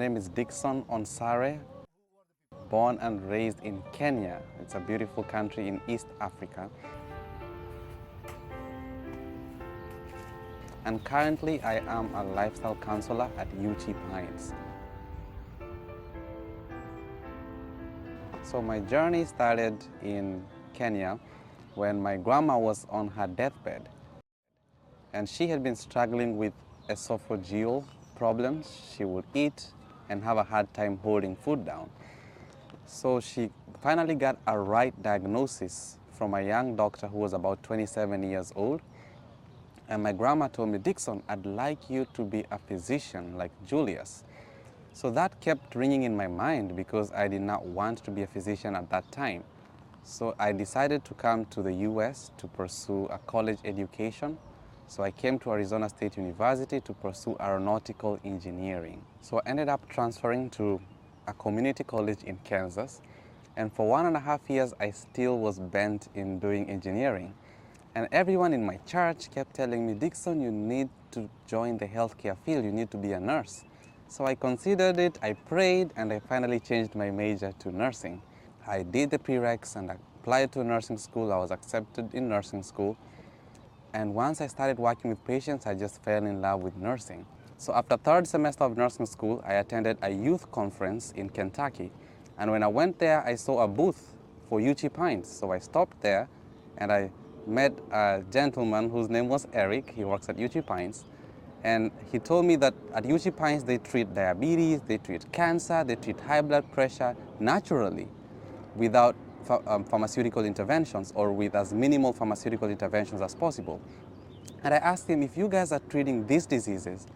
name is Dickson Onsare, born and raised in Kenya. It's a beautiful country in East Africa. And currently I am a lifestyle counselor at Ucheepines. So my journey started in Kenya when my grandma was on her deathbed. And she had been struggling with esophageal problems. She would eat and have a hard time holding food down. So she finally got a right diagnosis from a young doctor who was about 27 years old. And my grandma told me, Dickson, I'd like you to be a physician like Julius. So that kept ringing in my mind because I did not want to be a physician at that time. So I decided to come to the US to pursue a college education. So I came to Arizona State University to pursue aeronautical engineering. So I ended up transferring to a community college in Kansas. And for 1.5 years, I still was bent in doing engineering. And everyone in my church kept telling me, Dickson, you need to join the healthcare field. You need to be a nurse. So I considered it, I prayed, and I finally changed my major to nursing. I did the prereqs and applied to nursing school. I was accepted in nursing school. And once I started working with patients, I just fell in love with nursing. So after third semester of nursing school, I attended a youth conference in Kentucky. And when I went there, I saw a booth for Ucheepines. So I stopped there and I met a gentleman whose name was Eric. He works at Ucheepines. And he told me that at Ucheepines, they treat diabetes, they treat cancer, they treat high blood pressure naturally without pharmaceutical interventions or with as minimal pharmaceutical interventions as possible. And I asked him, if you guys are treating these diseases,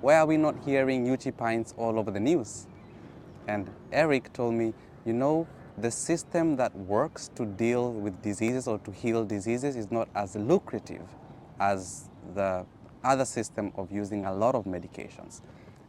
why are we not hearing Ucheepines all over the news? And Eric told me, you know, the system that works to deal with diseases or to heal diseases is not as lucrative as the other system of using a lot of medications.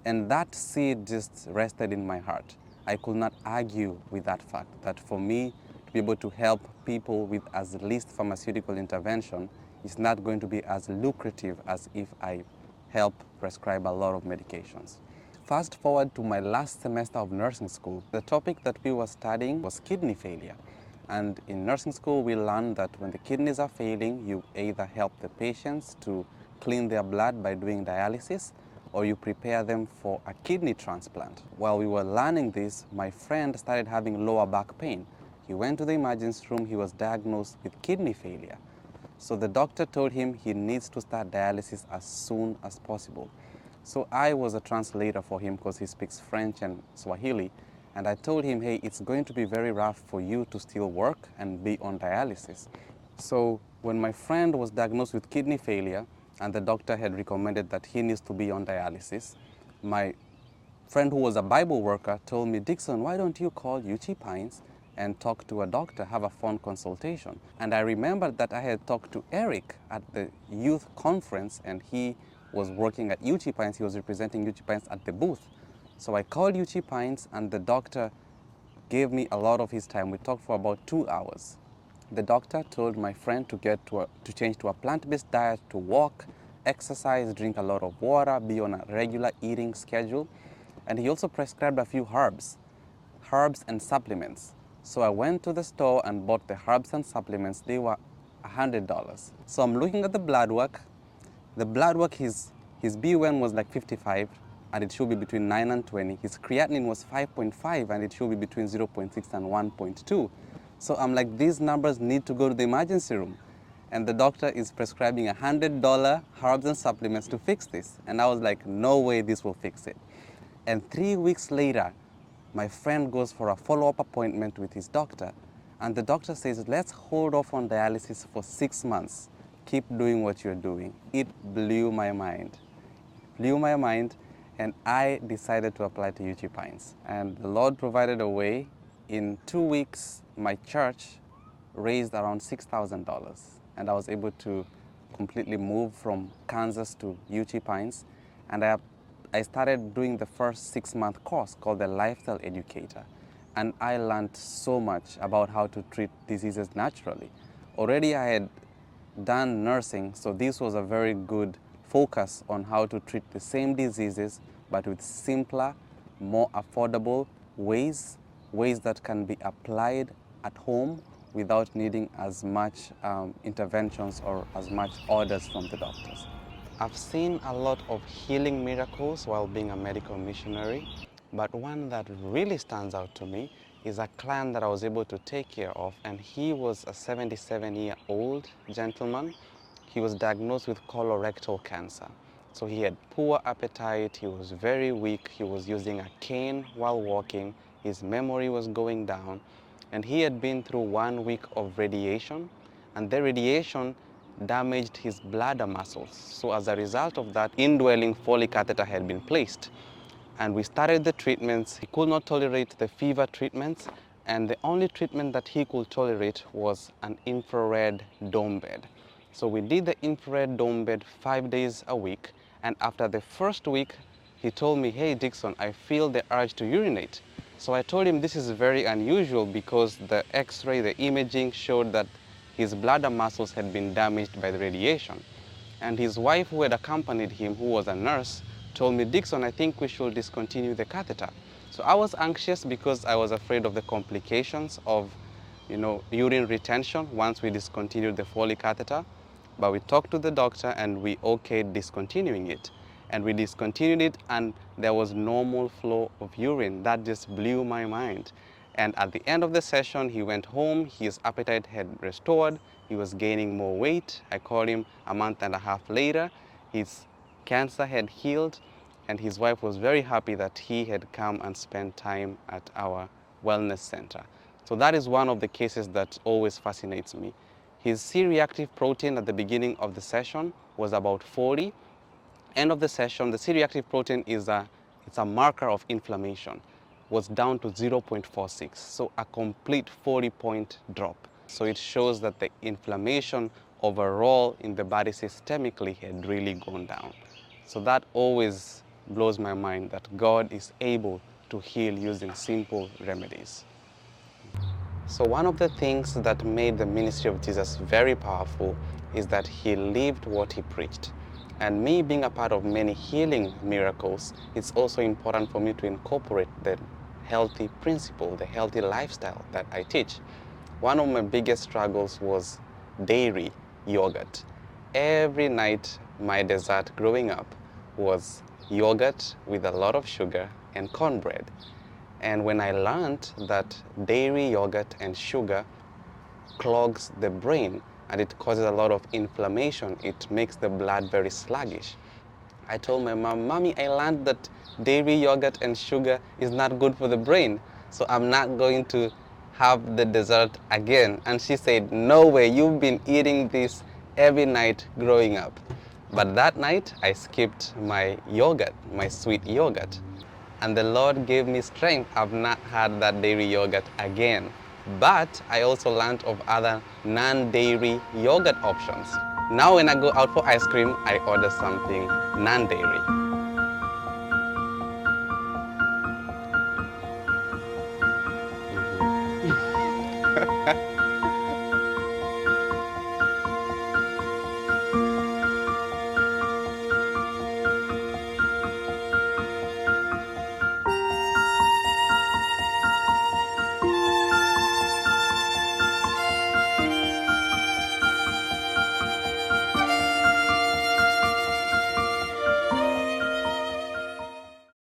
And that seed just rested in my heart. I could not argue with that fact, that for me to be able to help people with as least pharmaceutical intervention is not going to be as lucrative as if I help prescribe a lot of medications. Fast forward to my last semester of nursing school, the topic that we were studying was kidney failure. And in nursing school, we learned that when the kidneys are failing, you either help the patients to clean their blood by doing dialysis, or you prepare them for a kidney transplant. While we were learning this, my friend started having lower back pain. He went to the emergency room, he was diagnosed with kidney failure. So the doctor told him he needs to start dialysis as soon as possible. So I was a translator for him because he speaks French and Swahili. And I told him, hey, it's going to be very rough for you to still work and be on dialysis. So when my friend was diagnosed with kidney failure and the doctor had recommended that he needs to be on dialysis, my friend who was a Bible worker told me, Dickson, why don't you call Ucheepines and talk to a doctor, have a phone consultation? And I remembered that I had talked to Eric at the youth conference and he was working at Ucheepines. He was representing Ucheepines at the booth. So I called Ucheepines and the doctor gave me a lot of his time. We talked for about 2 hours. The doctor told my friend to change to a plant-based diet, to walk, exercise, drink a lot of water, be on a regular eating schedule. And he also prescribed a few herbs and supplements. So I went to the store and bought the herbs and supplements. They were $100. So I'm looking at the blood work. The blood work, his BUN was like 55, and it should be between 9 and 20. His creatinine was 5.5, and it should be between 0.6 and 1.2. So I'm like, these numbers need to go to the emergency room. And the doctor is prescribing $100 herbs and supplements to fix this. And I was like, no way this will fix it. And 3 weeks later, my friend goes for a follow-up appointment with his doctor. And the doctor says, let's hold off on dialysis for 6 months. Keep doing what you're doing. It blew my mind. And I decided to apply to Ucheepines. And the Lord provided a way. In 2 weeks, my church raised around $6,000. And I was able to completely move from Kansas to Ucheepines. And I started doing the first 6-month course called the Lifestyle Educator. And I learned so much about how to treat diseases naturally. Already I had done nursing, so this was a very good focus on how to treat the same diseases, but with simpler, more affordable ways that can be applied at home without needing as much interventions or as much orders from the doctors. I've seen a lot of healing miracles while being a medical missionary, but one that really stands out to me is a client that I was able to take care of, and he was a 77-year-old gentleman. He was diagnosed with colorectal cancer. So he had poor appetite, he was very weak, he was using a cane while walking, his memory was going down, and he had been through 1 week of radiation, and the radiation damaged his bladder muscles. So as a result of that, indwelling Foley catheter had been placed. And we started the treatments. He could not tolerate the fever treatments, and the only treatment that he could tolerate was an infrared dome bed. So we did the infrared dome bed 5 days a week, and after the first week, he told me, "Hey Dickson, I feel the urge to urinate." So I told him this is very unusual because the x-ray, the imaging showed that his bladder muscles had been damaged by the radiation. And his wife, who had accompanied him, who was a nurse, told me, "Dickson, I think we should discontinue the catheter." So I was anxious because I was afraid of the complications of, urine retention once we discontinued the Foley catheter. But we talked to the doctor and we okayed discontinuing it. And we discontinued it, and there was normal flow of urine. That just blew my mind. And at the end of the session, he went home, his appetite had restored, he was gaining more weight. I called him a month and a half later. His cancer had healed, and his wife was very happy that he had come and spent time at our wellness center. So that is one of the cases that always fascinates me. His C-reactive protein at the beginning of the session was about 40. End of the session, the C-reactive protein it's a marker of inflammation, was down to 0.46, so a complete 40-point drop. So it shows that the inflammation overall in the body systemically had really gone down. So that always blows my mind that God is able to heal using simple remedies. So one of the things that made the ministry of Jesus very powerful is that he lived what he preached. And me being a part of many healing miracles, it's also important for me to incorporate the healthy principle, the healthy lifestyle that I teach. One of my biggest struggles was dairy yogurt. Every night, my dessert growing up was yogurt with a lot of sugar and cornbread. And when I learned that dairy, yogurt, and sugar clogs the brain and it causes a lot of inflammation, it makes the blood very sluggish, I told my mom, "Mommy, I learned that dairy, yogurt, and sugar is not good for the brain, so I'm not going to have the dessert again." And she said, "No way, you've been eating this every night growing up." But that night, I skipped my yogurt, my sweet yogurt. And the Lord gave me strength. I've not had that dairy yogurt again. But I also learned of other non-dairy yogurt options. Now when I go out for ice cream, I order something non-dairy.